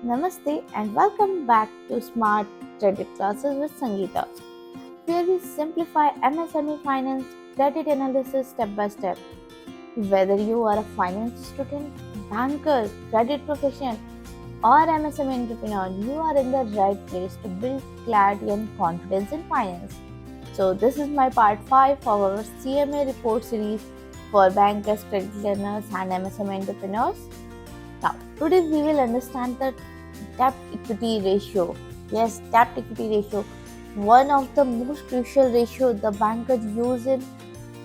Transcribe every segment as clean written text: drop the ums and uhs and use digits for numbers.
Namaste and welcome back to Smart Credit Classes with Sangeeta, where we simplify MSME finance credit analysis step by step. Whether you are a finance student, banker, credit professional, or MSME entrepreneur, you are in the right place to build clarity and confidence in finance. So, this is my part 5 of our CMA Report series for bankers, credit learners, and MSME entrepreneurs. Now, today we will understand the debt equity ratio. Yes, debt equity ratio, one of the most crucial ratio the bankers use in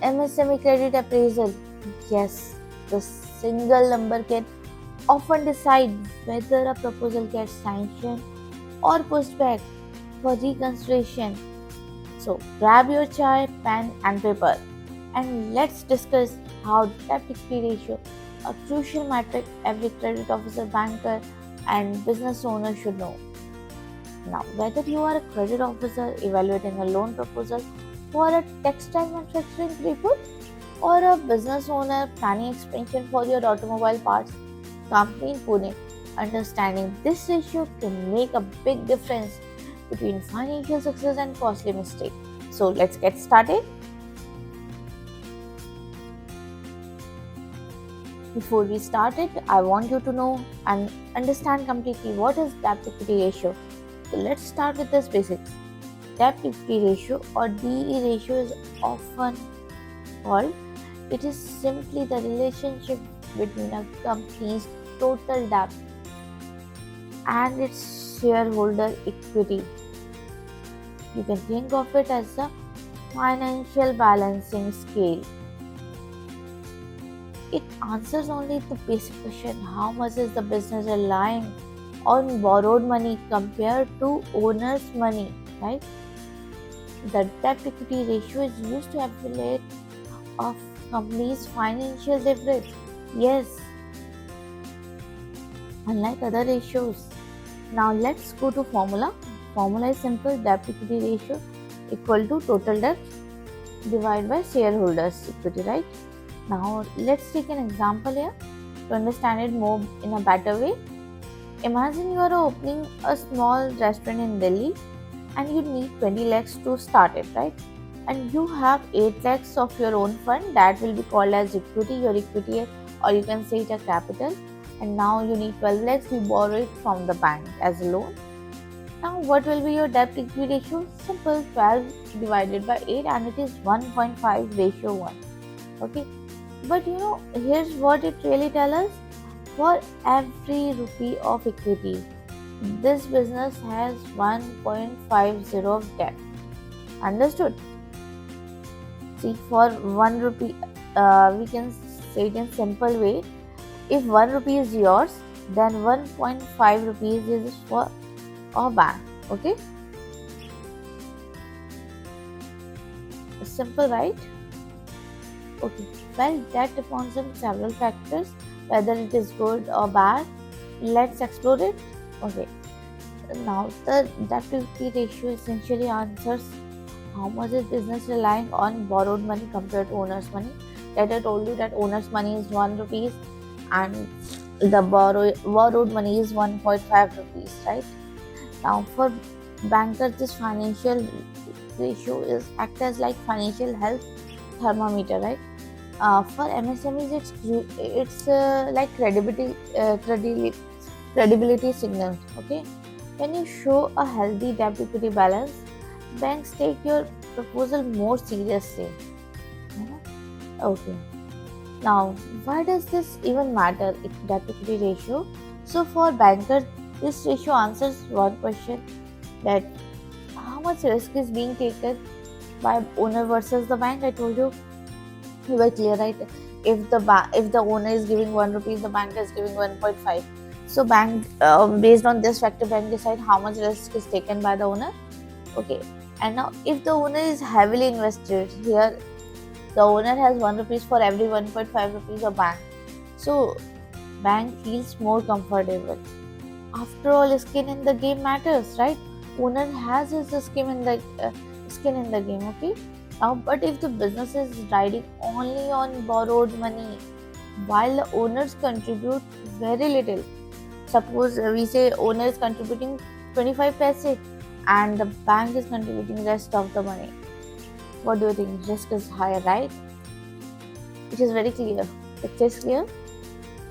MSME credit appraisal. Yes, the single number can often decide whether a proposal gets sanctioned or pushed back for reconsideration. So, grab your chai, pen, and paper, and let's discuss how debt equity ratio, a crucial metric every credit officer, banker, and business owner should know. Now, whether you are a credit officer evaluating a loan proposal for a textile manufacturing throughput or a business owner planning expansion for your automobile parts company in Pune, understanding this ratio can make a big difference between financial success and costly mistake. So let's get started. Before we start it, I want you to know and understand completely what is debt equity ratio. So let's start with this basics. Debt equity ratio or DE ratio is often called. It is simply the relationship between a company's total debt and its shareholder equity. You can think of it as a financial balancing scale. It answers only the basic question: how much is the business relying on borrowed money compared to owner's money, right? The debt equity ratio is used to evaluate a company's financial leverage. Yes, unlike other ratios. Now let's go to formula. Formula is simple: debt equity ratio equal to total debt divided by shareholders equity, right? Now let's take an example here to understand it more in a better way. Imagine you are opening a small restaurant in Delhi and you need 20 lakhs to start it, right? And you have 8 lakhs of your own fund that will be called as equity, your equity, or you can say it a capital. And now you need 12 lakhs, you borrow it from the bank as a loan. Now what will be your debt equity ratio? Simple, 12 divided by 8 and it is 1.5 ratio 1. Okay. But here's what it really tells us. For every rupee of equity, this business has 1.50 of debt. Understood? See, for 1 rupee, we can say it in simple way. If 1 rupee is yours, then 1.5 rupees is for a bank. Okay? Simple, right? Okay. Well, that depends on several factors, whether it is good or bad. Let's explore it. Okay. Now, the debt equity ratio essentially answers how much is business relying on borrowed money compared to owner's money. That I told you that owner's money is 1 rupees and the borrowed money is 1.5 rupees, right? Now, for bankers, this financial ratio is act as like financial health thermometer, right? For MSMEs, it's like credibility signal. Okay, when you show a healthy debt equity balance, banks take your proposal more seriously. Okay. Now, why does this even matter? Debt equity ratio. So for bankers, this ratio answers one question: that how much risk is being taken by owner versus the bank. I told you were clear, right? If the owner is giving 1 rupees, the bank is giving 1.5. So bank based on this factor, bank decide how much risk is taken by the owner. Okay, and now if the owner is heavily invested here, the owner has 1 rupees for every 1.5 rupees of bank. So bank feels more comfortable. After all, skin in the game matters, right? Owner has his skin in the game. Okay. Now, but if the business is riding only on borrowed money, while the owners contribute very little, Suppose we say owner is contributing 25 paise and the bank is contributing rest of the money. What do you think? Risk is higher, right? It is very clear. Picture is clear.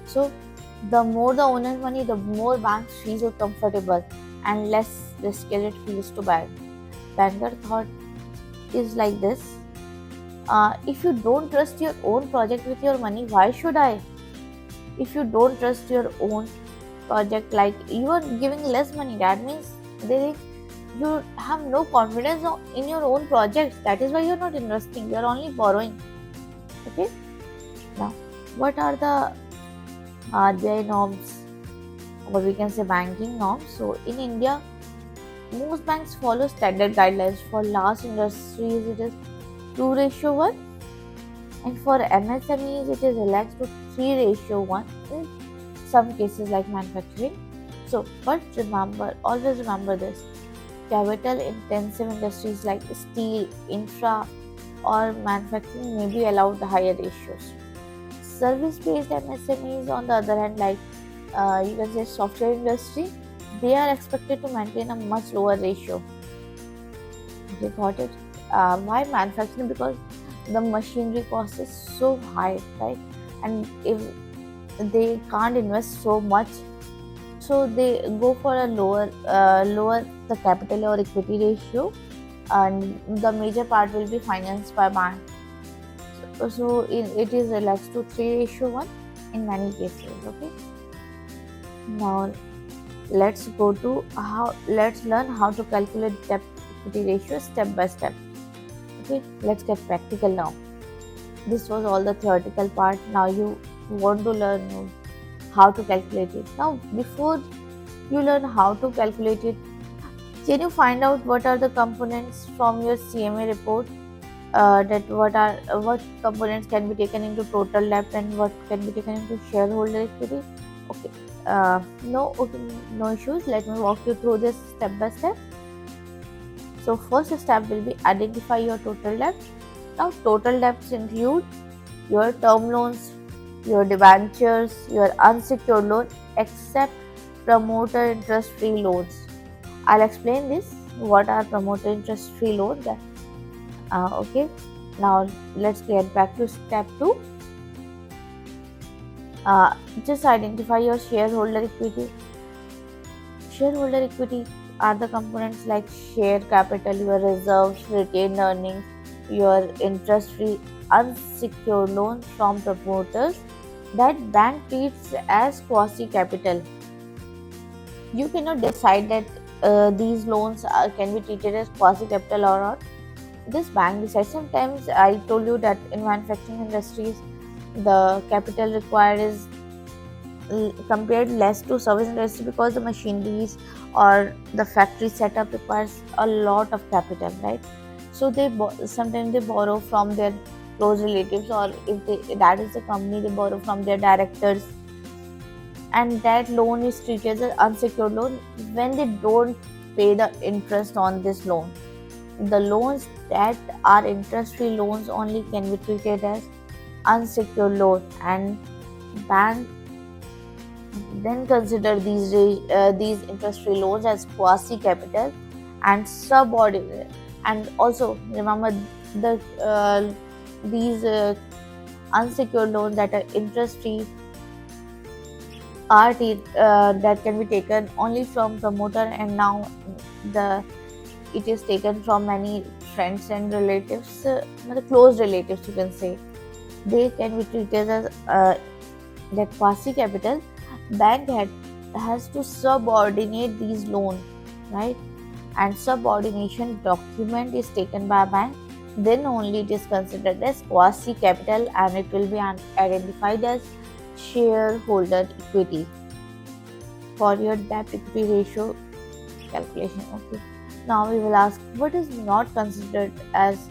So the more the owner's money, the more banks feel so comfortable and less risky it feels to bank. Banker thought is like this. If you don't trust your own project with your money, why should I? If you don't trust your own project, like you are giving less money, that means they you have no confidence in your own projects. That is why you're not investing. You're only borrowing. Okay. Now, what are the RBI norms, or we can say banking norms? So in India, most banks follow standard guidelines. For large industries, it is 2:1, and for MSMEs, it is relaxed to 3:1 in some cases like manufacturing. So, but remember, always remember this: capital intensive industries like steel, infra, or manufacturing may be allowed higher ratios. Service based MSMEs, on the other hand, like you can say software industry, they are expected to maintain a much lower ratio. Okay, got it? Why manufacturing? Because the machinery cost is so high, right? And if they can't invest so much, so they go for a lower the capital or equity ratio, and the major part will be financed by bank. So it is relaxed to 3:1 in many cases. Okay. Now let's learn how to calculate debt equity ratio step by step. Okay, let's get practical now. This was all the theoretical part. Now you want to learn how to calculate it. Now before you learn how to calculate it, can you find out what are the components from your CMA report? That what components can be taken into total debt and what can be taken into shareholder equity. Okay, okay, no issues. Let me walk you through this step by step. So first step will be identify your total debt. Now total debts include your term loans, your debentures, your unsecured loan, except promoter interest free loans. I'll explain this. What are promoter interest free loans? Okay, now let's get back to step 2. Just identify your shareholder equity. Shareholder equity are the components like share capital, your reserves, retained earnings, your interest free unsecured loans from promoters that bank treats as quasi capital. You cannot decide that these loans can be treated as quasi capital or not. This bank decides. Sometimes I told you that in manufacturing industries the capital required is compared less to service industry because the machineries or the factory setup requires a lot of capital, right? So they sometimes they borrow from their close relatives, or if that is the company, they borrow from their directors, and that loan is treated as unsecured loan when they don't pay the interest on this loan. The loans that are interest-free loans only can be treated as unsecured loan, and bank then consider these interest-free loans as quasi-capital and subordinate. And also remember these unsecured loans that are interest-free are that can be taken only from promoter, and now it is taken from many friends and relatives, the close relatives, you can say. They can be treated as that quasi capital. Bank has to subordinate these loans, right? And subordination document is taken by bank, then only it is considered as quasi capital and it will be identified as shareholder equity for your debt equity ratio calculation. Okay, now we will ask what is not considered as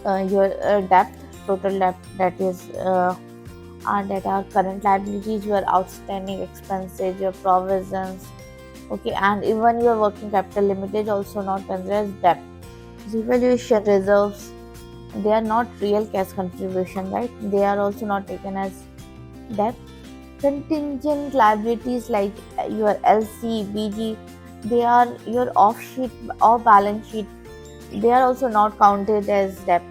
your debt, total debt, that is that are current liabilities, your outstanding expenses, your provisions. Okay, and even your working capital limit is also not considered as debt. Revaluation reserves, they are not real cash contribution, right? They are also not taken as debt. Contingent liabilities like your LC, BG, they are your off sheet or balance sheet. They are also not counted as debt.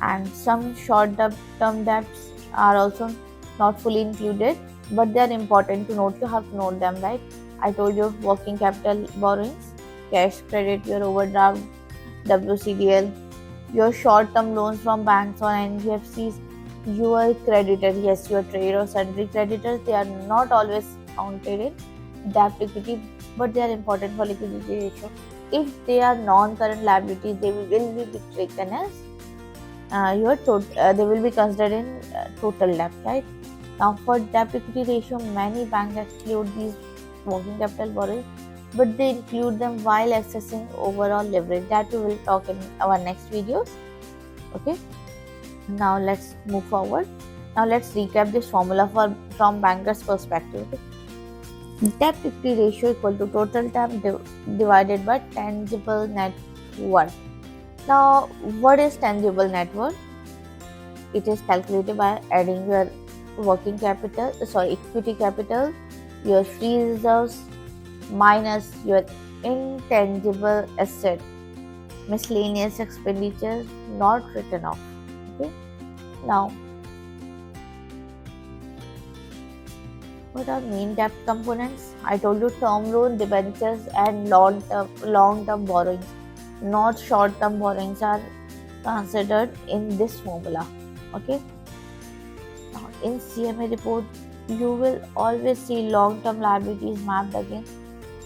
And some short term debts are also not fully included, but they are important to note. You have to note them, right? I told you working capital borrowings, cash credit, your overdraft, WCDL, your short-term loans from banks or NBFCs, your creditor, yes, your trade or sundry creditors, they are not always counted in debt equity, but they are important for liquidity ratio. If they are non-current liabilities, they will be taken as they will be considered in total debt, right? Now, for debt equity ratio, many banks exclude these working capital borrowings, but they include them while assessing overall leverage. That we will talk in our next videos. Okay. Now let's move forward. Now let's recap this formula from bankers' perspective. Okay? Debt equity ratio equal to total debt divided by tangible net worth. Now, what is tangible net worth? It is calculated by adding your equity capital, your free reserves minus your intangible asset, miscellaneous expenditures not written off. Okay. Now, what are main debt components? I told you term loan, debentures, and long-term borrowings. Not short-term borrowings are considered in this formula. Okay. Now, in CMA report, you will always see long-term liabilities mapped against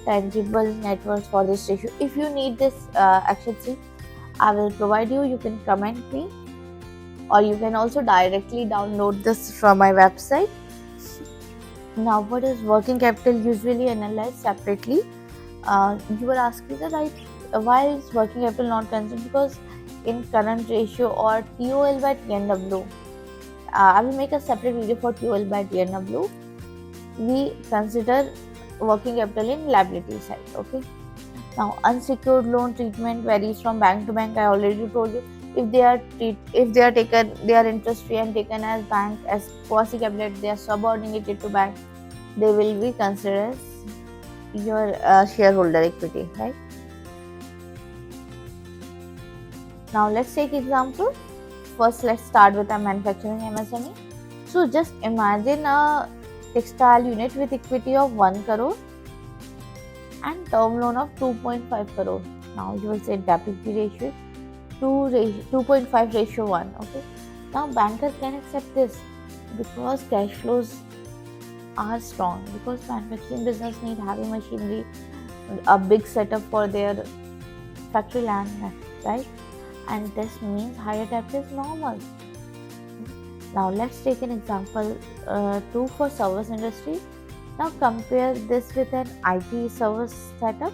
tangible net worth for this ratio. If you need this action sheet, I will provide you. You can comment me, or you can also directly download this from my website. Now, what is working capital usually analyzed separately? You were asking that, right? Why is working capital not considered? Because in current ratio or TOL by TNW, I will make a separate video for TOL by TNW. We consider working capital in liability side. Okay. Now, unsecured loan treatment varies from bank to bank. I already told you. If they are taken, they are interest free and taken as bank as quasi capital, they are subordinated to bank, they will be considered as your shareholder equity, right? Now let's take example. First, let's start with a manufacturing MSME. So just imagine a textile unit with equity of 1 crore and term loan of 2.5 crore. Now you will say debt equity ratio 2.5 ratio 1. Okay. Now banker can accept this because cash flows are strong, because manufacturing business need heavy machinery, a big setup for their factory land, right? And this means higher debt is normal. Now let's take an example 2 for service industry. Now compare this with an IT service setup.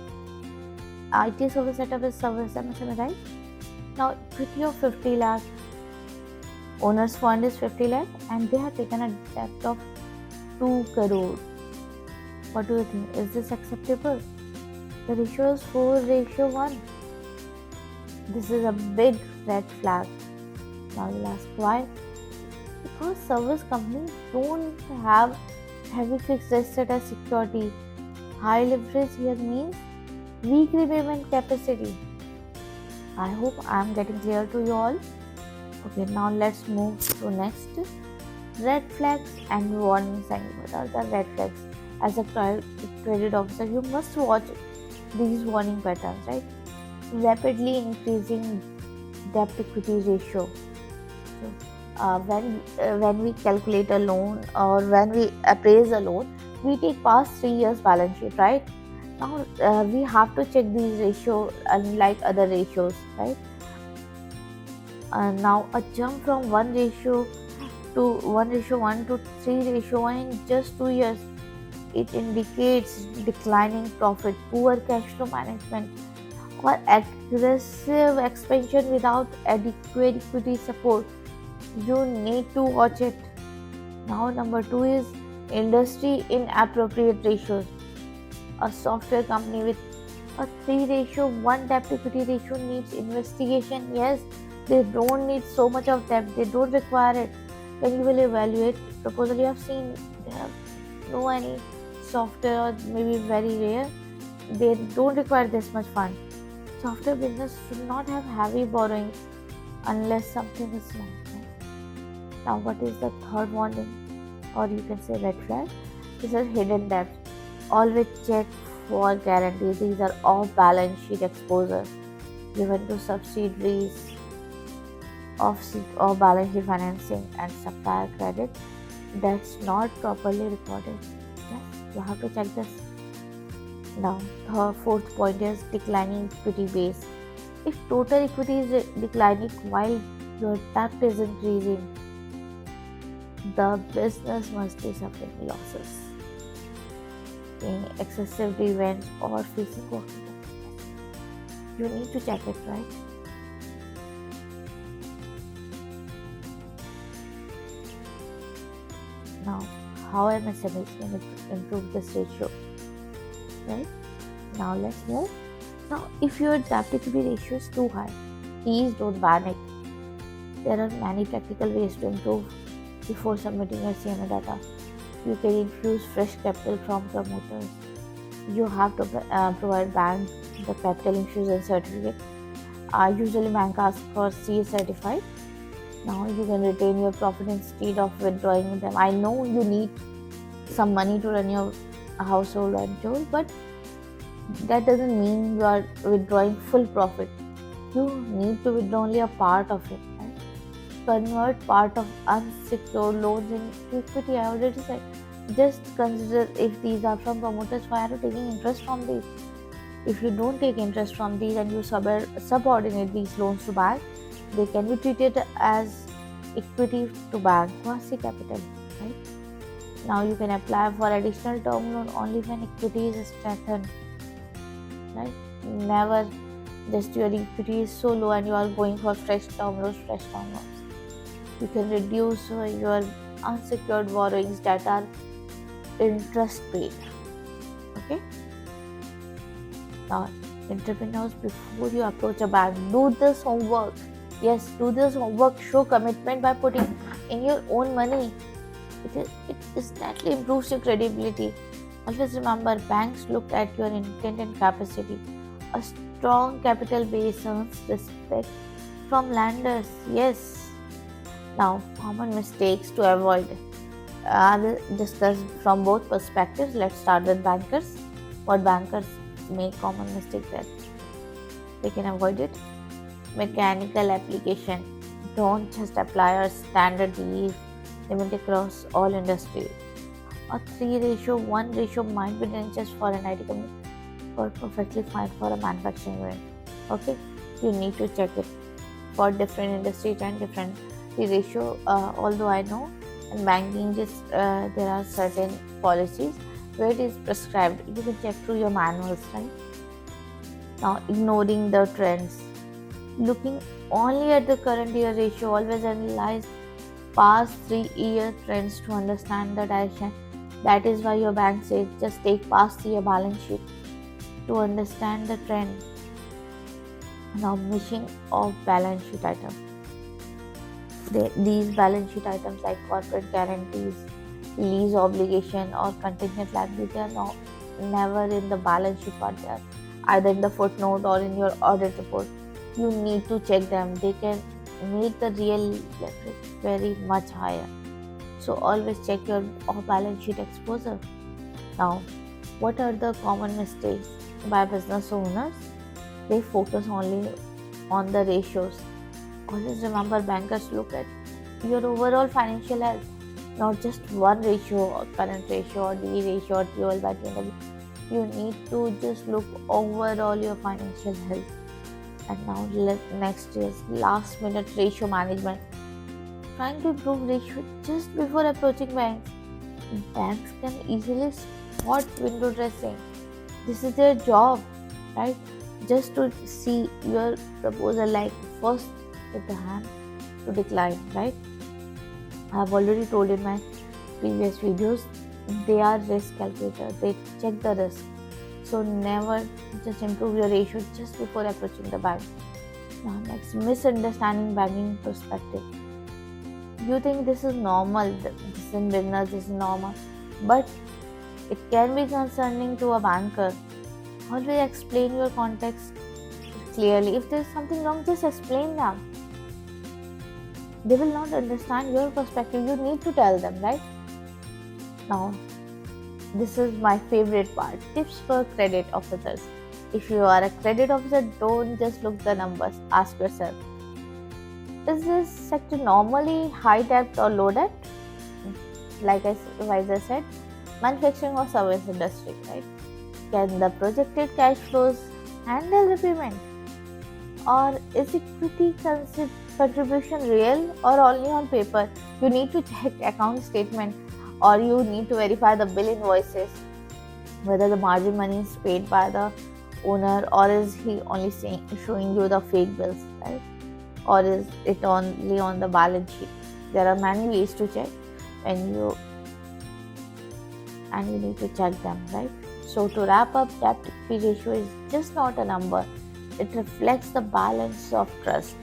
IT service setup is service MSME, right? Now equity of 50 lakh, owner's fund is 50 lakh, and they have taken a debt of 2 crore. What do you think? Is this acceptable? The ratio is 4:1. This is a big red flag. Now you'll ask why? Because service companies don't have heavy fixed asset as security. High leverage here means weak repayment capacity. I hope I am getting clear to you all. Okay, now let's move to next. Red flags and warning signs. What are the red flags? As a credit officer, you must watch these warning patterns, right? Rapidly increasing debt equity ratio. So, when we calculate a loan or when we appraise a loan, we take past 3 years balance sheet, right? Now we have to check these ratio unlike other ratios, right? Now a jump from 1:1 to 3:1 in just 2 years, it indicates declining profit, poor cash flow management, or aggressive expansion without adequate equity support. You need to watch it. Now number 2 is industry inappropriate ratios. A software company with a 3:1 debt equity ratio needs investigation. Yes, they don't need so much of debt, they don't require it. When you will evaluate proposal, you have seen There are no any software, or maybe very rare. They don't require this much fund. Software business should not have heavy borrowing unless something is wrong. Now, what is the third warning, or you can say red flag? This is hidden debt. Always check for guarantees. These are off balance sheet exposure given to subsidiaries of balance sheet financing and supplier credit that's not properly recorded. Yes, you have to check this. Now, the fourth point is declining equity base. If total equity is declining while your debt is increasing, the business must be suffering losses, in excessive events, or facing working capital. You need to check it, right? Now, how MSMEs can improve this ratio, right? Now, let's move. Now, if your debt equity ratio is too high, please don't panic. There are many practical ways to improve before submitting your CMA data. You can infuse fresh capital from promoters. You have to provide bank the capital infusion certificate. Usually, bank asks for CA certified. Now you can retain your profit instead of withdrawing them. I know you need some money to run your household and but that doesn't mean you are withdrawing full profit. You need to withdraw only a part of it. Right? Convert part of unsecured loans into equity. I already said. Just consider if these are from promoters, why are you taking interest from these? If you don't take interest from these and you subordinate these loans to bank, they can be treated as equity to bank, quasi capital, right? Now you can apply for additional term loan only when equity is strengthened, right? Never just your equity is so low and you are going for fresh term loans. You can reduce your unsecured borrowings that are interest paid. Okay. Now, entrepreneurs, before you approach a bank, do this homework. Yes, do this homework. Show commitment by putting in your own money. It instantly improves your credibility. Always remember, banks look at your intent and capacity. A strong capital base earns respect from lenders. Yes. Now, common mistakes to avoid. I will discuss from both perspectives. Let's start with bankers. What bankers make common mistake that they can avoid it. Mechanical application. Don't just apply a standard limit across all industry. A 3:1 ratio might be dangerous for an IT company, but perfectly fine for a manufacturing unit. Okay, you need to check it for different industries and different ratio. Although I know in banking, there are certain policies where it is prescribed. You can check through your manuals, right? Now, ignoring the trends. Looking only at the current year ratio, always analyze past 3-year trends to understand the direction. That is why your bank says just take past year balance sheet to understand the trend. Now, missing of balance sheet items. These balance sheet items like corporate guarantees, lease obligation, or contingent liability are never in the balance sheet part. They are either in the footnote or in your audit report. You need to check them. They can make the real leverage very much higher. So always check your off-balance sheet exposure. Now, what are the common mistakes by business owners? They focus only on the ratios. Always remember, bankers look at your overall financial health, not just one ratio, or current ratio, or D ratio, or TOL by TNW. You need to just look overall your financial health. And now next is last minute ratio management. Trying to improve ratio just before approaching banks. Banks can easily spot window dressing. This is their job, right? Just to see your proposal, like first with the hand to decline, right? I have already told in my previous videos, they are risk calculator. They check the risk. So never just improve your ratio just before approaching the bank. Now next, misunderstanding banking perspective. You think this is normal, this in business, this is normal. but it can be concerning to a banker. Always explain your context clearly. If there's something wrong, just explain them. They will not understand your perspective. You need to tell them, right? Now, this is my favorite part, tips for credit officers. If you are a credit officer, don't just look the numbers. Ask yourself, is this sector normally high debt or low debt? Like I said, manufacturing or service industry, right? Can the projected cash flows handle repayment? Or is equity contribution real or only on paper? You need to check account statement, or you need to verify the bill invoices, whether the margin money is paid by the owner, or is he only showing you the fake bills, right? Or is it only on the balance sheet? There are many ways to check, and you need to check them, right? So to wrap up, debt equity ratio is just not a number. It reflects the balance of trust.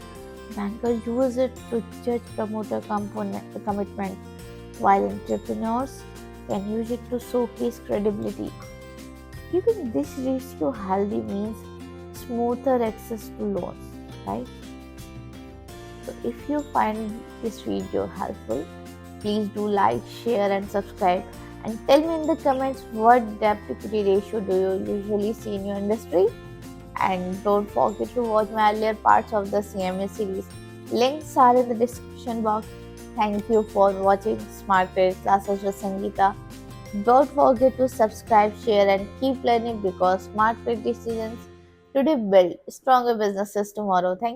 Bankers use it to judge promoter commitment, while entrepreneurs can use it to showcase credibility. Keeping this ratio healthy means smoother access to loans, right? So if you find this video helpful, please do like, share, and subscribe. And tell me in the comments, what debt equity ratio do you usually see in your industry? And don't forget to watch my earlier parts of the CMA series. Links are in the description box. Thank you for watching Smart Credit Classes with Sangeeta. Don't forget to subscribe, share, and keep learning, because smart credit decisions today build stronger businesses tomorrow. Thank you.